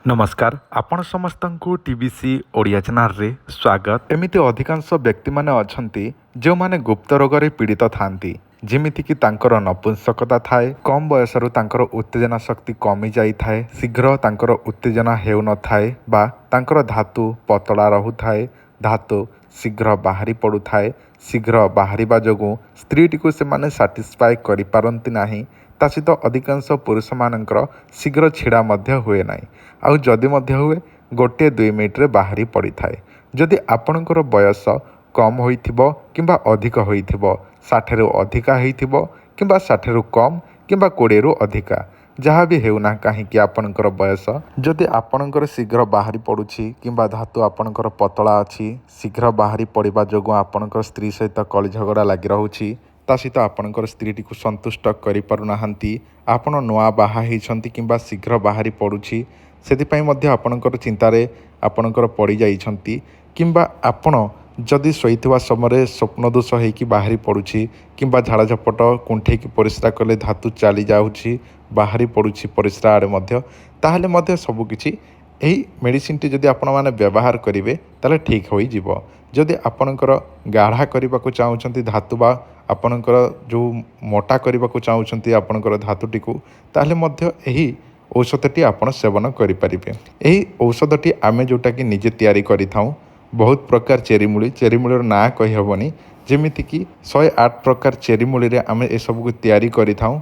नमस्कार आपण समस्तंकु TBC Odia channel रे स्वागत। एमिति अधिकांश व्यक्ति माने अछंती जो माने गुप्त रोग रे पीड़ित थांती जेमिति कि तांकर नपुंसकता थाए, कम बयसरु तांकर उत्तेजना शक्ति कमी जाई थाए, शीघ्र तांकर उत्तेजना हेउ न थाए बा तांकर धातु पतला रहु थाए, धातु शीघ्र बाहरी पड़ु थाए। शीघ्र बाहरिबा जोगु स्त्रीटी को से माने सैटिस्फाई करि पारंती नाही। ता सहित अधिकांश पुरुष मानकर शीघ्र छिड़ा मध्य हुए नाही, आउ जदि मध्य हुए गोटे 2 मिनिट रे बाहरी पड़ी थाए। जदि आपणकर बयस कम होइथिबो किंबा अधिक होइथिबो, 60 रु अधिका होइथिबो किंबा 60 रु कम किंबा 20 रु अधिका, जहाँ भी हेउना कहीं आपणकर बयस जदि आपणकर शीघ्र बाहरी पड़ुछि किंबा धातु आपणकर पतला अछि, शीघ्र बाहरी पड़िबा जोगु आपणकर स्त्री सहित कଳି झगड़ा लागि रहुछि, ता सहित आपणकर स्त्रीटी को संतुष्ट करि पारुनाहांती, आपण नुआ बाहा हेइछंती किंबा शीघ्र बाहरी पड़ुछि सेथिपाई मध्य आपणकर चिंतारे आपणकर पड़ी जाइछंती, किंबा आपण जदि शोइथिबा समय स्वप्न दोष होइकी बाहरी पड़ुछि किंबा झाड़ा झपट कुंठेकी परिस्रा कले धातु चली जाउछि बाहरी पड़ुछि परिस्रा आड़े मध्य, ताहले मध्य सबकिछि एही मेडिसिनटी जदि आपण माने व्यवहार करिवे ताले ठीक होई जिवो। जदि आपणकर गाढ़ा करबाकू चाहूछंती धातु बा आपणकर जो मोटा करबाकू चाहूछंती आपणकर धातुटी को, ताहले मध्य एही औषधटी आपण सेवन करिपारिबे। एही औषधटी आमे जोटा कि निजे तैयारी करिथाऊ। बहुत प्रकार चेरी मूलीर ना कहि हबनी, जेमिति कि 108 प्रकार चेरी मूली रे आमे ए सब को तैयारी करिथाऊ।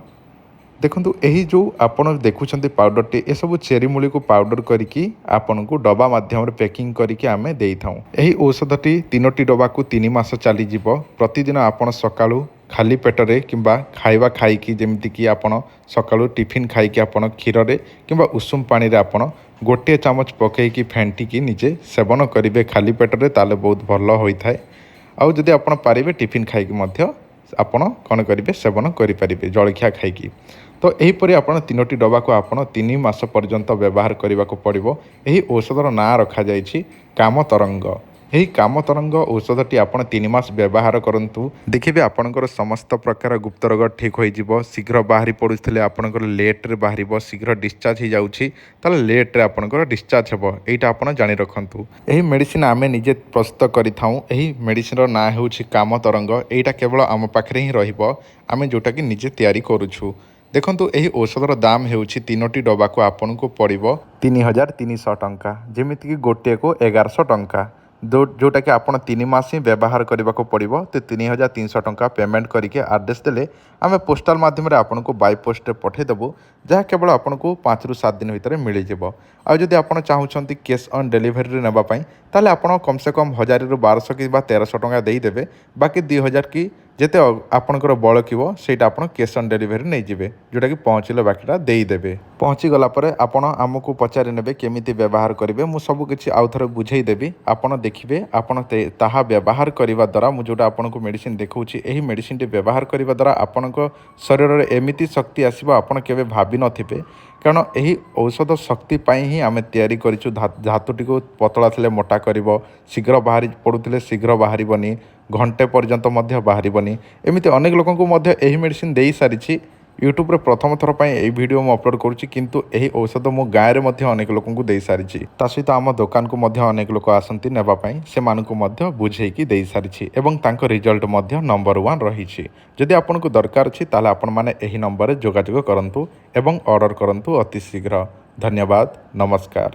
देखंतु एही जो आपण देखुछंती पाउडरटी ए सब चेरी मूली को पाउडर करिकी आपण को डबा माध्यम रे पैकिंग करिकी आमे देइथाऊ। एही औषधटी 3टी डबा को 3 मास चली जिवो। प्रतिदिन आपण सकाळू खाली पेटरे किंबा खाइबा खाइकी जेमिति कि आपण सकाळू टिफिन खाइकी आपण क्षीर रे किंबा उषुम पानी रे आपण गोटे चामच पकेइकी फेंटिकी निजे सेवन करिवे खाली पेटरे, ताले बहुत भल होई थाए। आउ जदि आपण पारिबे टिफिन खाइकी मध्य आपण कौन करेंगे सेवन करेंगे जलखिया खाइकी। तो यहीपरि आपण 3टी डबा को आपण 3 मास पर्यंत व्यवहार करने को पड़ो। यही औषधर ना रखा जाइछि काम तरंग। यही काम तरंग औषधटी आपण 3 मास व्यवहार करंतु, देखिबे आपणकर समस्त प्रकार गुप्त रोग ठीक हो जिवो। शीघ्र बाहरी पड़ुथिले आपणकर लेट रे बाहरिबो, शीघ्र डिस्चार्ज हो जाउछि ताले लेट रे आपणकर डिस्चार्ज हेबो। एटा आपण जानि रखंतु। एही मेडिसिन आमे निजे प्रस्तुत करिथाऊ। एही मेडिसिन रो ना हेउछि काम तरंग। एटा केवल आम पाखरे ही रहिबो, आमे जोटा कि निजे तैयारी करूछु। देखंतु एही औषधर दाम हेउछि 3टी डबा को आपनको पड़िबो 3300 टंका, जेमिति कि गोटे को 1100 टंका। जोटा कि आपण 3 मास ही व्यवहार करने को पड़ो। तो 3300 टंका पेमेंट करके आड्रेस देले आम पोस्टाल माध्यम आपन को बाय पोस्ट पठेदेबू, जहाँ केवल आपन को 5 ରୁ 7 दिन भितर मिल जाव। आउ जदि आप चाहूँगी कैश ऑन डिलीवरी नापाई, ताले आपण कम से कम 1000 ରୁ 1200 कि 1300 टंका देदेवे। बाकी 2000 कि जिते आपणकर बल किबो सेटा आपण कैश ऑन डिलीवरी नहीं जिवे, जोटा कि पहुँचले बाकीटा देदेवे। पहुँची गला परे आपण आमको पचारि नेबे केमिति व्यवहार करेंगे, मु सब किछि आउ थरे बुझेई देबी। आपण देखिबे आपण ताहा व्यवहार करिबा द्वारा मु जोटा आपनको मेडिसिन देखौछि, एही मेडिसिन टी व्यवहार करिबा द्वारा आपणको शरीर रे एमिति शक्ति आसीबो आपण केबे भाबी नथिबे। कारण एही औषध शक्ति पाई ही आमे तैयारी करिछु। धातुटी को पतला थिले मोटा करिवो, शीघ्र बाहरी पड़ुथिले शीघ्र बाहरिबनी, घंटे पर्यंत मध्य बाहरिबनी। एमिति अनेक लोकंकु मध्य एही मेडिसिन देई सारिछि। यूट्यूब रे प्रथम थर पाई एही वीडियो मु अपलोड करूछि, किंतु एही औषध मो गाय रे मध्य अनेक लोकंकु देई सारिछि। ता सहित आम दुकान को मध्य अनेक लोक आसंती नेबा पाई, से मानकु मध्य बुझेइकी देई सारिछि एवं तांको रिजल्ट मध्य नंबर 1 रहिछि। जदि आपनको दरकार अछि ताले आपण माने एही नंबर रे जोगाजोग करंतु एवं ऑर्डर करंतु अति शीघ्र। धन्यवाद, नमस्कार।